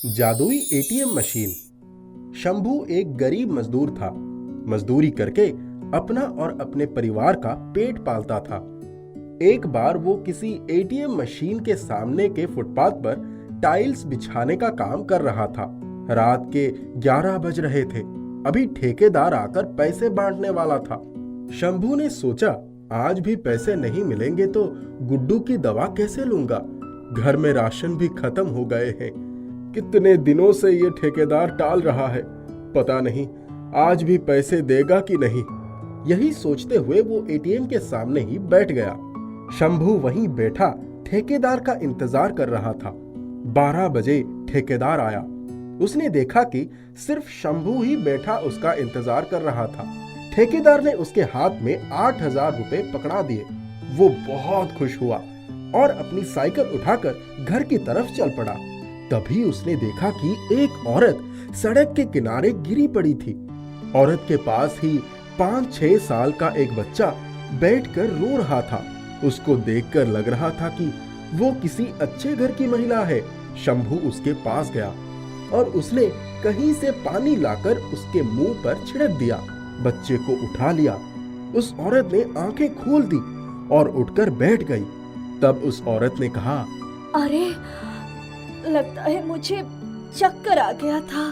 जादुई ATM machine. Shambhu एक गरीब मजदूर था। मजदूरी करके अपना और अपने परिवार का पेट पालता था। एक बार वो किसी एटीएम मशीन के सामने के फुटपाथ पर टाइल्स बिछाने का काम कर रहा था। रात के 11 बज रहे थे। अभी ठेकेदार आकर पैसे बांटने वाला था। शंभू ने सोचा, आज भी पैसे नहीं मिलेंगे तो गुड्डू की दवा कैसे लूंगा। घर में राशन भी खत्म हो गए हैं। कितने दिनों से ये ठेकेदार टाल रहा है, पता नहीं आज भी पैसे देगा कि नहीं। यही सोचते हुए वो एटीएम के सामने ही बैठ गया। शंभू वहीं बैठा ठेकेदार का इंतजार कर रहा था। 12 बजे ठेकेदार आया। उसने देखा कि सिर्फ शंभू ही बैठा उसका इंतजार कर रहा था। ठेकेदार ने उसके हाथ में 8,000 रुपए पकड़ा दिए। वो बहुत खुश हुआ और अपनी साइकिल उठाकर घर की तरफ चल पड़ा। तभी उसने देखा कि एक औरत सड़क के किनारे गिरी पड़ी थी। औरत के पास ही 5-6 साल का एक बच्चा बैठकर रो रहा था। उसको देखकर लग रहा था कि वो किसी अच्छे घर की महिला है। शंभू उसके पास गया और उसने कहीं से पानी लाकर उसके मुंह पर छिड़क दिया। बच्चे को उठा लिया। उस औरत ने आंखें खोल दी और उठकर बैठ गई। तब उस औरत ने कहा, अरे, लगता है मुझे चक्कर आ गया था।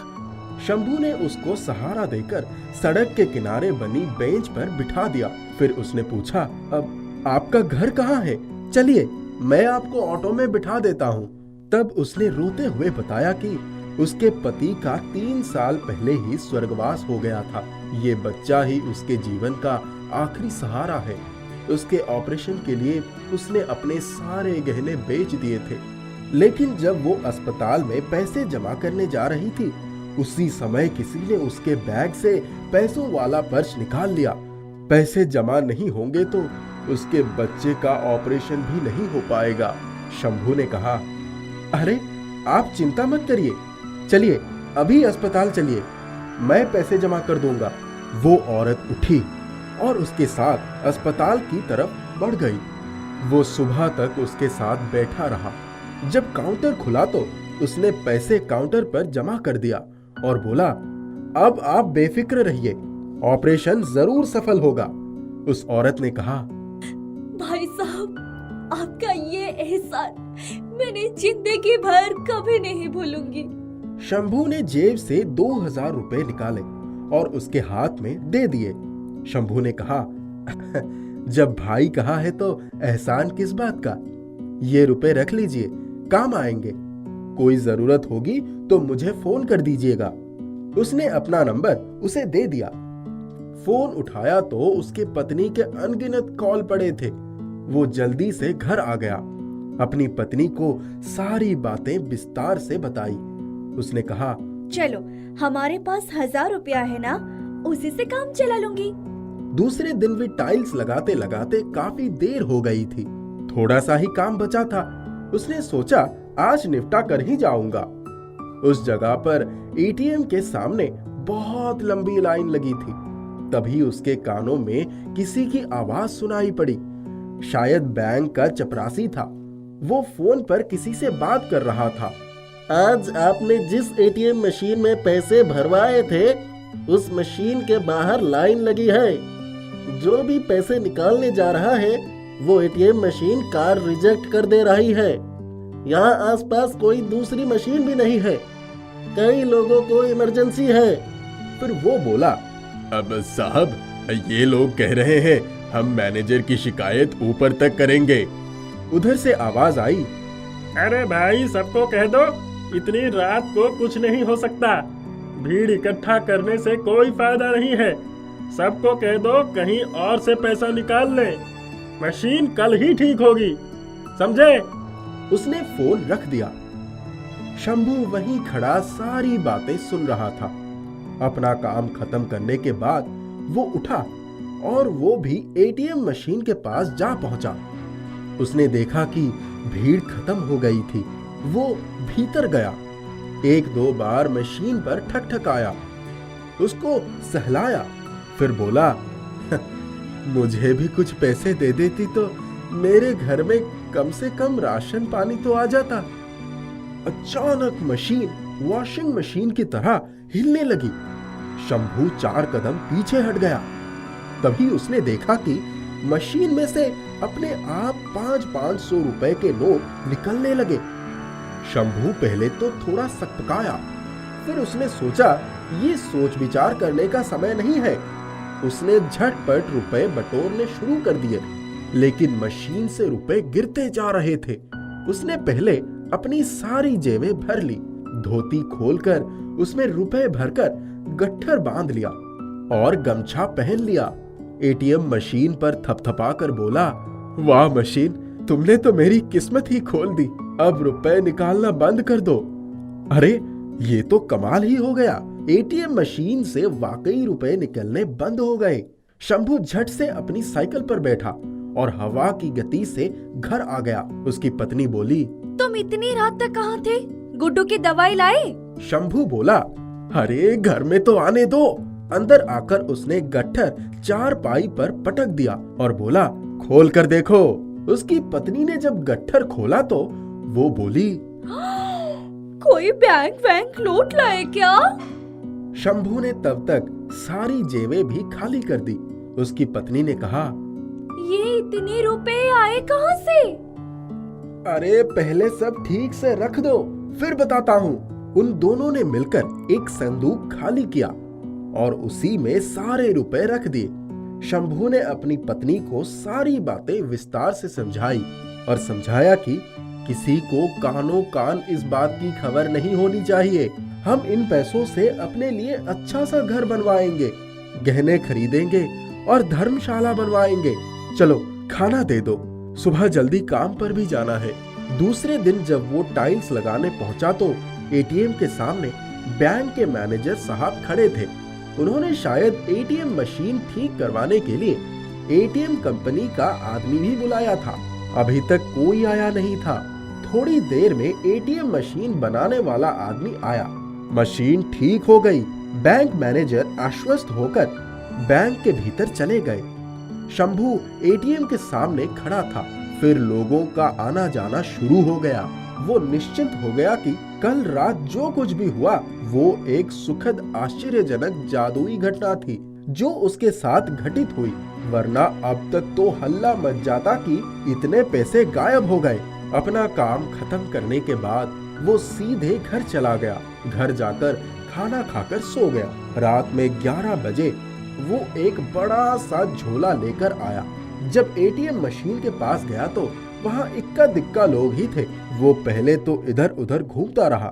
शंभू ने उसको सहारा देकर सड़क के किनारे बनी बेंच पर बिठा दिया। फिर उसने पूछा, अब आपका घर कहाँ है? चलिए मैं आपको ऑटो में बिठा देता हूँ। तब उसने रोते हुए बताया कि उसके पति का 3 साल पहले ही स्वर्गवास हो गया था। ये बच्चा ही उसके जीवन का आखिरी सहारा है। उसके ऑपरेशन के लिए उसने अपने सारे गहने बेच दिए थे। लेकिन जब वो अस्पताल में पैसे जमा करने जा रही थी, उसी समय किसी ने उसके बैग से पैसों वाला पर्स निकाल लिया। पैसे जमा नहीं होंगे तो उसके बच्चे का ऑपरेशन भी नहीं हो पाएगा। शंभू ने कहा, अरे आप चिंता मत करिए, चलिए अभी अस्पताल चलिए, मैं पैसे जमा कर दूंगा। वो औरत उठी और उसके साथ अस्पताल की तरफ बढ़ गई। वो सुबह तक उसके साथ बैठा रहा। जब काउंटर खुला तो उसने पैसे काउंटर पर जमा कर दिया और बोला, अब आप बेफिक्र रहिए, ऑपरेशन जरूर सफल होगा। उस औरत ने कहा, भाई साहब, आपका ये एहसान मैंने जिंदगी भर कभी नहीं भूलूंगी। शंभू ने जेब से 2,000 रुपए निकाले और उसके हाथ में दे दिए। शंभू ने कहा, जब भाई कहा है तो एहसान किस बात का। ये रुपए रख लीजिए, काम आएंगे। कोई जरूरत होगी तो मुझे फोन कर दीजिएगा। उसने अपना नंबर उसे दे दिया। फोन उठाया तो उसके पत्नी के अनगिनत कॉल पड़े थे। वो जल्दी से घर आ गया। अपनी पत्नी को सारी बातें विस्तार से बताई। उसने कहा, चलो हमारे पास 1,000 रुपया है ना, उसी से काम चला लूंगी। दूसरे दिन भी टाइल्स लगाते लगाते काफी देर हो गई थी। थोड़ा सा ही काम बचा था। उसने सोचा, आज निपटा कर ही जाऊंगा। उस जगह पर एटीएम के सामने बहुत लंबी लाइन लगी थी। तभी उसके कानों में किसी की आवाज सुनाई पड़ी। शायद बैंक का चपरासी था। वो फोन पर किसी से बात कर रहा था। आज आपने जिस एटीएम मशीन में पैसे भरवाए थे, उस मशीन के बाहर लाइन लगी है। जो भी पैसे निकालने जा रहा है, वो एटीएम मशीन कार रिजेक्ट कर दे रही है। यहाँ आसपास कोई दूसरी मशीन भी नहीं है। कई लोगों को इमरजेंसी है। फिर वो बोला, अब साहब, ये लोग कह रहे हैं हम मैनेजर की शिकायत ऊपर तक करेंगे। उधर से आवाज आई, अरे भाई, सबको कह दो, इतनी रात को कुछ नहीं हो सकता। भीड़ इकट्ठा करने से कोई फायदा नहीं है। सबको कह दो कहीं और से पैसा निकाल ले। मशीन कल ही ठीक होगी, समझे? उसने फोन रख दिया। शंभू वहीं खड़ा सारी बातें सुन रहा था। अपना काम खत्म करने के बाद वो उठा और वो भी एटीएम मशीन के पास जा पहुंचा। उसने देखा कि भीड़ खत्म हो गई थी। वो भीतर गया। 1-2 बार मशीन पर ठकठकाया, उसको सहलाया। फिर बोला, मुझे भी कुछ पैसे दे देती तो मेरे घर में कम से कम राशन पानी तो आ जाता। अचानक मशीन वॉशिंग मशीन की तरह हिलने लगी। शंभू 4 कदम पीछे हट गया। तभी उसने देखा कि मशीन में से अपने आप 500 रुपए के नोट निकलने लगे। शंभू पहले तो थोड़ा सकपकाया, फिर उसने सोचा ये सोच विचार करने का समय नहीं है। उसने झटपट रुपए बटोरने शुरू कर दिए, लेकिन मशीन से रुपए गिरते जा रहे थे। उसने पहले अपनी सारी जेबें भर ली, धोती खोलकर उसमें रुपए भरकर गट्ठर बांध लिया और गमछा पहन लिया। एटीएम मशीन पर थपथपाकर बोला, वाह मशीन, तुमने तो मेरी किस्मत ही खोल दी। अब रुपए निकालना बंद कर दो। अरे ये तो कमाल ही हो गया। एटीएम मशीन से वाकई रुपए निकलने बंद हो गए। शंभू झट से अपनी साइकिल पर बैठा और हवा की गति से घर आ गया। उसकी पत्नी बोली, तुम इतनी रात तक कहाँ थे? गुड्डू की दवाई लाए? शंभू बोला, अरे घर में तो आने दो। अंदर आकर उसने गट्ठर चारपाई पर पटक दिया और बोला, खोल कर देखो। उसकी पत्नी ने जब गट्ठर खोला तो वो बोली, कोई बैंक लूट लाए क्या? शंभू ने तब तक सारी जेबें भी खाली कर दी। उसकी पत्नी ने कहा, ये इतने रुपए आए कहाँ से? अरे पहले सब ठीक से रख दो, फिर बताता हूँ। उन दोनों ने मिलकर एक संदूक खाली किया और उसी में सारे रुपए रख दिए। शंभू ने अपनी पत्नी को सारी बातें विस्तार से समझाई और समझाया कि किसी को कानों कान इस बात की खबर नहीं होनी चाहिए। हम इन पैसों से अपने लिए अच्छा सा घर बनवाएंगे, गहने खरीदेंगे और धर्मशाला बनवाएंगे। चलो खाना दे दो, सुबह जल्दी काम पर भी जाना है। दूसरे दिन जब वो टाइल्स लगाने पहुंचा तो एटीएम के सामने बैंक के मैनेजर साहब खड़े थे। उन्होंने शायद एटीएम मशीन ठीक करवाने के लिए एटीएम कंपनी का आदमी भी बुलाया था। अभी तक कोई आया नहीं था। थोड़ी देर में एटीएम मशीन बनाने वाला आदमी आया। मशीन ठीक हो गई। बैंक मैनेजर आश्वस्त होकर बैंक के भीतर चले गए। शंभू एटीएम के सामने खड़ा था। फिर लोगों का आना जाना शुरू हो गया। वो निश्चिंत हो गया कि कल रात जो कुछ भी हुआ वो एक सुखद आश्चर्यजनक जादुई घटना थी जो उसके साथ घटित हुई, वरना अब तक तो हल्ला मच जाता कि इतने पैसे गायब हो गए। अपना काम खत्म करने के बाद वो सीधे घर चला गया। घर जाकर खाना खाकर सो गया। रात में 11 बजे वो एक बड़ा सा झोला लेकर आया। जब एटीएम मशीन के पास गया तो वहाँ इक्का दिक्का लोग ही थे। वो पहले तो इधर उधर घूमता रहा।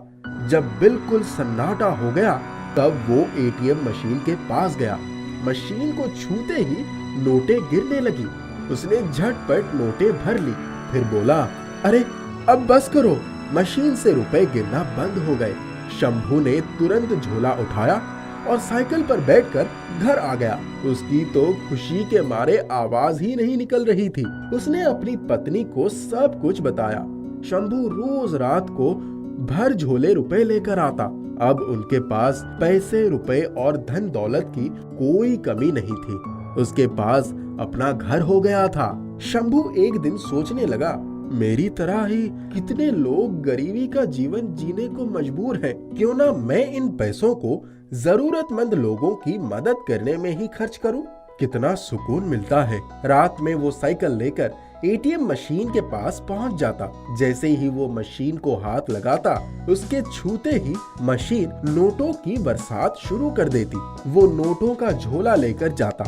जब बिल्कुल सन्नाटा हो गया तब वो एटीएम मशीन के पास गया। मशीन को छूते ही नोटें गिरने लगी। उसने झटपट नोटें भर ली, फिर बोला, अरे अब बस करो। मशीन से रुपए गिरना बंद हो गए। शंभू ने तुरंत झोला उठाया और साइकिल पर बैठकर घर आ गया। उसकी तो खुशी के मारे आवाज ही नहीं निकल रही थी। उसने अपनी पत्नी को सब कुछ बताया। शंभू रोज रात को भर झोले रुपए लेकर आता। अब उनके पास पैसे, रुपए और धन दौलत की कोई कमी नहीं थी। उसके पास अपना घर हो गया था। शंभू एक दिन सोचने लगा, मेरी तरह ही कितने लोग गरीबी का जीवन जीने को मजबूर हैं। क्यों ना मैं इन पैसों को जरूरतमंद लोगों की मदद करने में ही खर्च करूं? कितना सुकून मिलता है। रात में वो साइकिल लेकर एटीएम मशीन के पास पहुंच जाता। जैसे ही वो मशीन को हाथ लगाता, उसके छूते ही मशीन नोटों की बरसात शुरू कर देती। वो नोटों का झोला लेकर जाता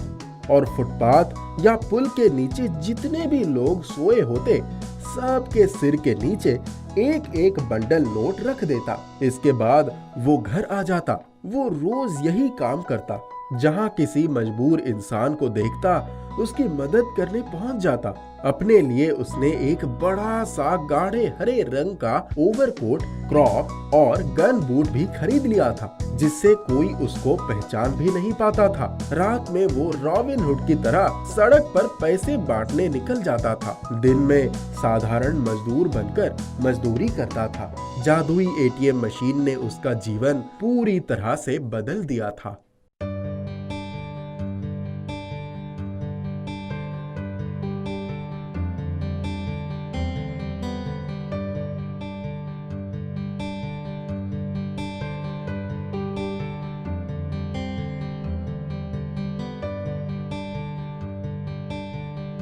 और फुटपाथ या पुल के नीचे जितने भी लोग सोए होते सबके सिर के नीचे एक एक बंडल नोट रख देता। इसके बाद वो घर आ जाता। वो रोज यही काम करता। जहाँ किसी मजबूर इंसान को देखता उसकी मदद करने पहुंच जाता। अपने लिए उसने एक बड़ा सा गाढ़े हरे रंग का ओवरकोट, क्रॉप और गन बूट भी खरीद लिया था, जिससे कोई उसको पहचान भी नहीं पाता था। रात में वो रॉबिन हुड की तरह सड़क पर पैसे बांटने निकल जाता था। दिन में साधारण मजदूर बनकर मजदूरी करता था। जादुई एटीएम मशीन ने उसका जीवन पूरी तरह से बदल दिया था।